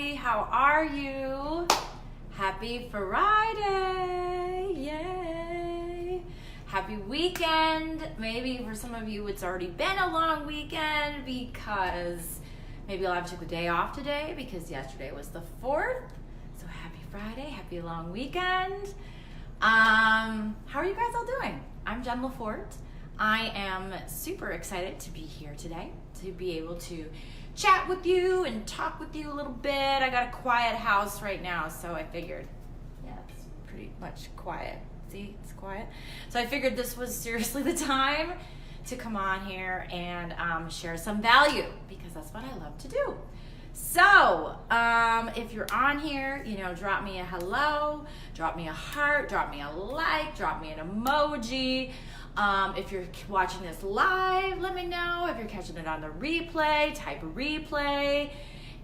everybody. How are you? Happy Friday. Yay. Happy weekend. Maybe for some of you it's already been a long weekend because maybe you'll have to take the day off today because yesterday was the 4th. So happy Friday, happy long weekend. How are you guys all doing? I'm LaForte. I am super excited to be here today, to be able to chat with you and talk with you a little bit. I got a quiet house right now, so I figured, yeah, it's pretty much quiet. See, it's quiet. So I figured this was seriously the time to come on here and share some value because that's what I love to do. So, if you're on here, drop me a hello, drop me a heart, drop me a like, drop me an emoji. If you're watching this live, let me know. If you're catching it on the replay, type replay.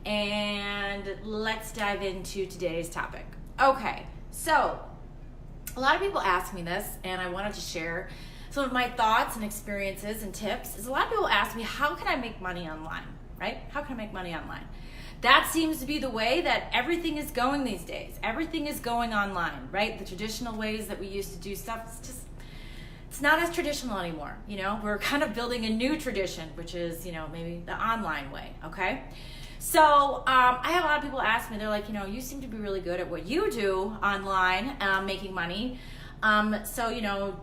And let's dive into today's topic. Okay, so a lot of people ask me this, and I wanted to share some of my thoughts and experiences and tips. A lot of people ask me, how can I make money online, right? How can I make money online? That seems to be the way that everything is going these days. Everything is going online, right? The traditional ways that we used to do stuff, it's not as traditional anymore. We're kind of building a new tradition, which is, maybe the online way, okay? So I have a lot of people ask me, they're like, you seem to be really good at what you do online, making money. So,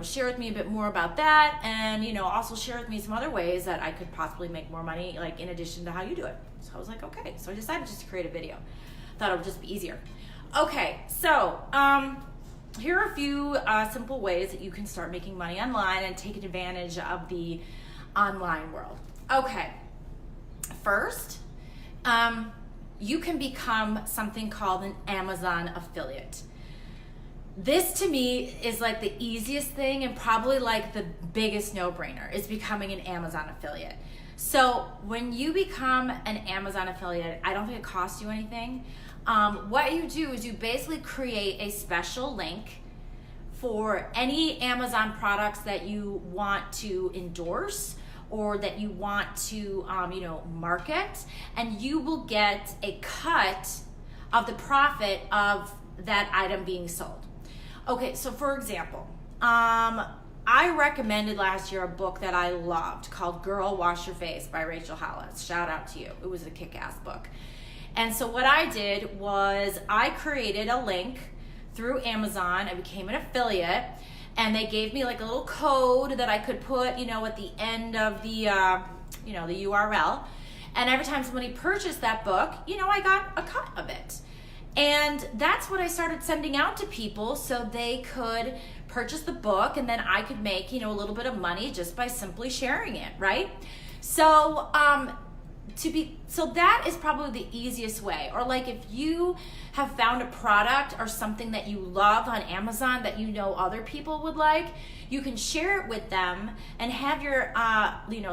share with me a bit more about that, and, also share with me some other ways that I could possibly make more money, like in addition to how you do it. So I was like, okay. So I decided just to create a video. Thought it would just be easier. Okay, so here are a few simple ways that you can start making money online and take advantage of the online world. Okay, first, you can become something called an Amazon affiliate. This to me is like the easiest thing and probably like the biggest no-brainer is becoming an Amazon affiliate. So when you become an Amazon affiliate, I don't think it costs you anything. What you do is you basically create a special link for any Amazon products that you want to endorse or that you want to market, and you will get a cut of the profit of that item being sold. Okay, so for example, I recommended last year a book that I loved called Girl Wash Your Face by Rachel Hollis. Shout out to you. It was a kick-ass book. And so what I did was I created a link through Amazon. I became an affiliate, and they gave me like a little code that I could put, at the end of the, the URL. And every time somebody purchased that book, I got a cut of it. And that's what I started sending out to people so they could purchase the book, and then I could make, a little bit of money just by simply sharing it, right? So, so that is probably the easiest way. Or like if you have found a product or something that you love on Amazon that other people would like, you can share it with them and have your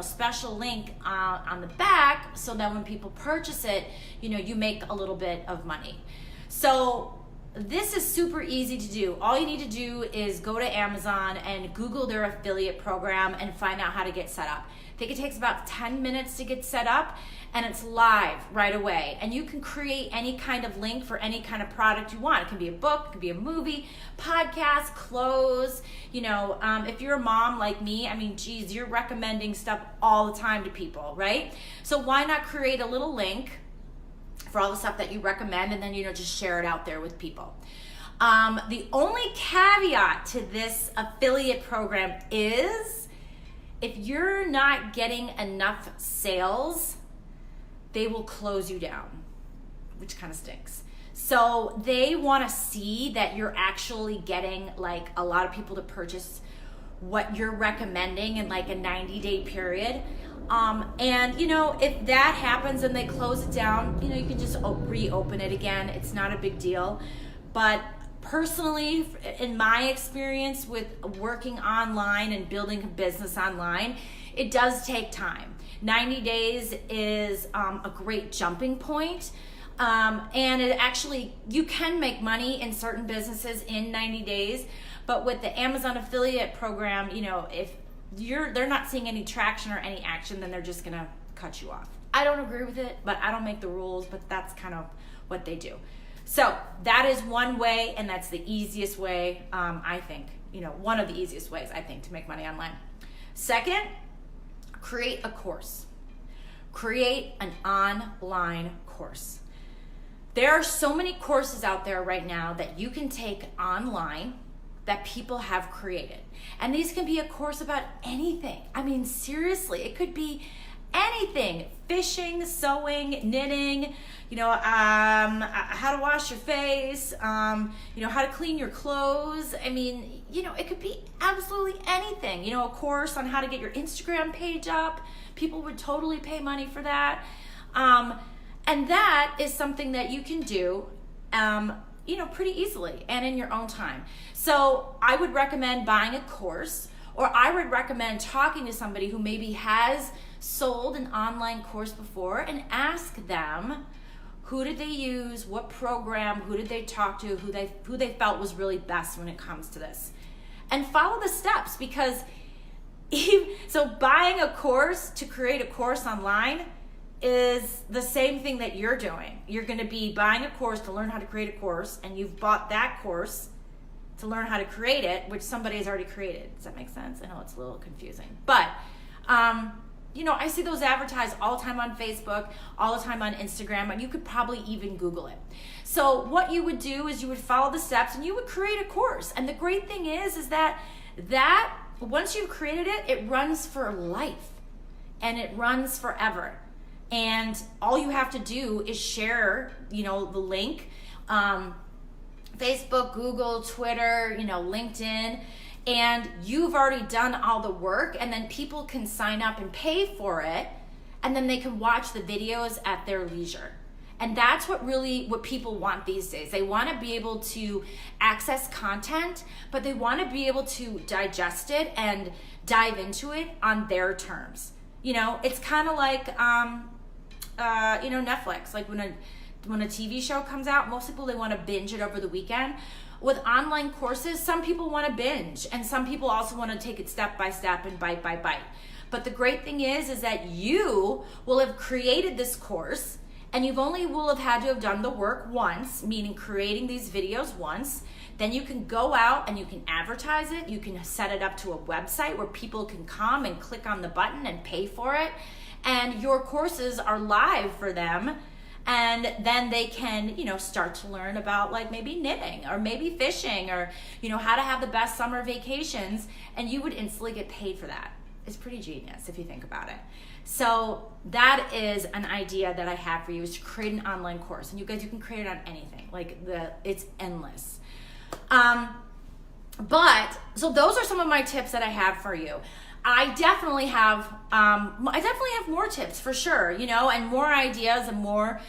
special link on the back so that when people purchase it, you make a little bit of money. So this is super easy to do. All you need to do is go to Amazon and Google their affiliate program and find out how to get set up. I think it takes about 10 minutes to get set up, and it's live right away. And you can create any kind of link for any kind of product you want. It can be a book, it can be a movie, podcast, clothes. If you're a mom like me, geez, you're recommending stuff all the time to people, right? So why not create a little link for all the stuff that you recommend, and then just share it out there with people. The only caveat to this affiliate program is if you're not getting enough sales, they will close you down, which kind of stinks. So they want to see that you're actually getting like a lot of people to purchase what you're recommending in like a 90-day period. And if that happens and they close it down, you can just reopen it again. It's not a big deal. But personally, in my experience with working online and building a business online, it does take time. 90 days is a great jumping point. And it actually, you can make money in certain businesses in 90 days, but with the Amazon affiliate program, if they're not seeing any traction or any action, then they're just gonna cut you off. I don't agree with it, but I don't make the rules, but that's kind of what they do. So that is one way, and that's the easiest way, I think, one of the easiest ways, I think, to make money online. Second, create a course. Create an online course. There are so many courses out there right now that you can take online that people have created. And these can be a course about anything. I mean, seriously, it could be anything: fishing, sewing, knitting, how to wash your face, how to clean your clothes. I mean, it could be absolutely anything. A course on how to get your Instagram page up. People would totally pay money for that. And that is something that you can do, pretty easily and in your own time. So I would recommend buying a course, or I would recommend talking to somebody who maybe has sold an online course before, and ask them, who did they use, what program, who did they talk to, who they felt was really best when it comes to this, and follow the steps. Because so buying a course to create a course online is the same thing that you're doing. You're going to be buying a course to learn how to create a course, and you've bought that course to learn how to create it, which somebody has already created. Does that make sense? I know it's a little confusing, but I see those advertised all the time on Facebook, all the time on Instagram, and you could probably even Google it. So what you would do is you would follow the steps and you would create a course. And the great thing is that once you've created it, it runs for life and it runs forever. And all you have to do is share, the link, Facebook, Google, Twitter, LinkedIn, and you've already done all the work, and then people can sign up and pay for it, and then they can watch the videos at their leisure. And that's what people want these days. They want to be able to access content, but they want to be able to digest it and dive into it on their terms. It's kind of like Netflix. Like when a TV show comes out, most people, they want to binge it over the weekend. With online courses, some people want to binge, and some people also want to take it step by step and bite by bite. But the great thing is that you will have created this course, and will have had to have done the work once, meaning creating these videos once. Then you can go out and you can advertise it. You can set it up to a website where people can come and click on the button and pay for it. And your courses are live for them. And then they can, start to learn about like maybe knitting or maybe fishing or, how to have the best summer vacations. And you would instantly get paid for that. It's pretty genius if you think about it. So that is an idea that I have for you, is to create an online course. And you guys, you can create it on anything. It's endless. So those are some of my tips that I have for you. I definitely have more tips for sure, and more ideas and more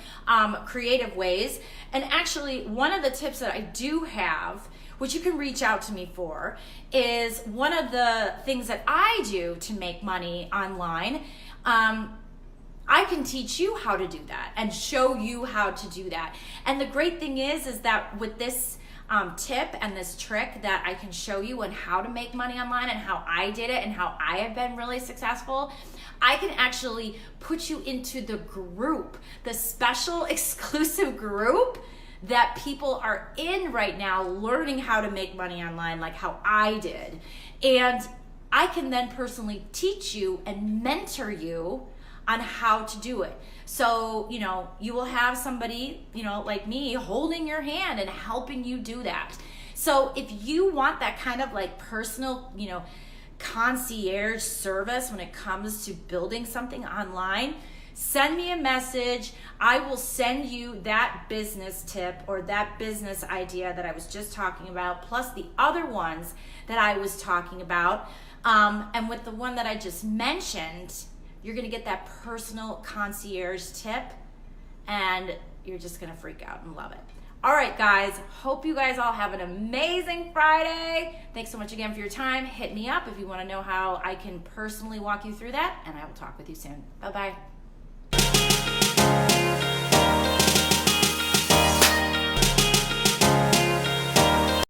creative ways. And actually, one of the tips that I do have, which you can reach out to me for, is one of the things that I do to make money online. I can teach you how to do that and show you how to do that. And the great thing is that with this tip and this trick that I can show you on how to make money online and how I did it and how I have been really successful, I can actually put you into the group, the special exclusive group that people are in right now, learning how to make money online like how I did. And I can then personally teach you and mentor you on how to do it. So, you will have somebody, like me holding your hand and helping you do that. So if you want that kind of like personal, concierge service when it comes to building something online, send me a message. I will send you that business tip or that business idea that I was just talking about, plus the other ones that I was talking about. And with the one that I just mentioned, you're going to get that personal concierge tip, and you're just going to freak out and love it. All right, guys. Hope you guys all have an amazing Friday. Thanks so much again for your time. Hit me up if you want to know how I can personally walk you through that, and I will talk with you soon. Bye-bye.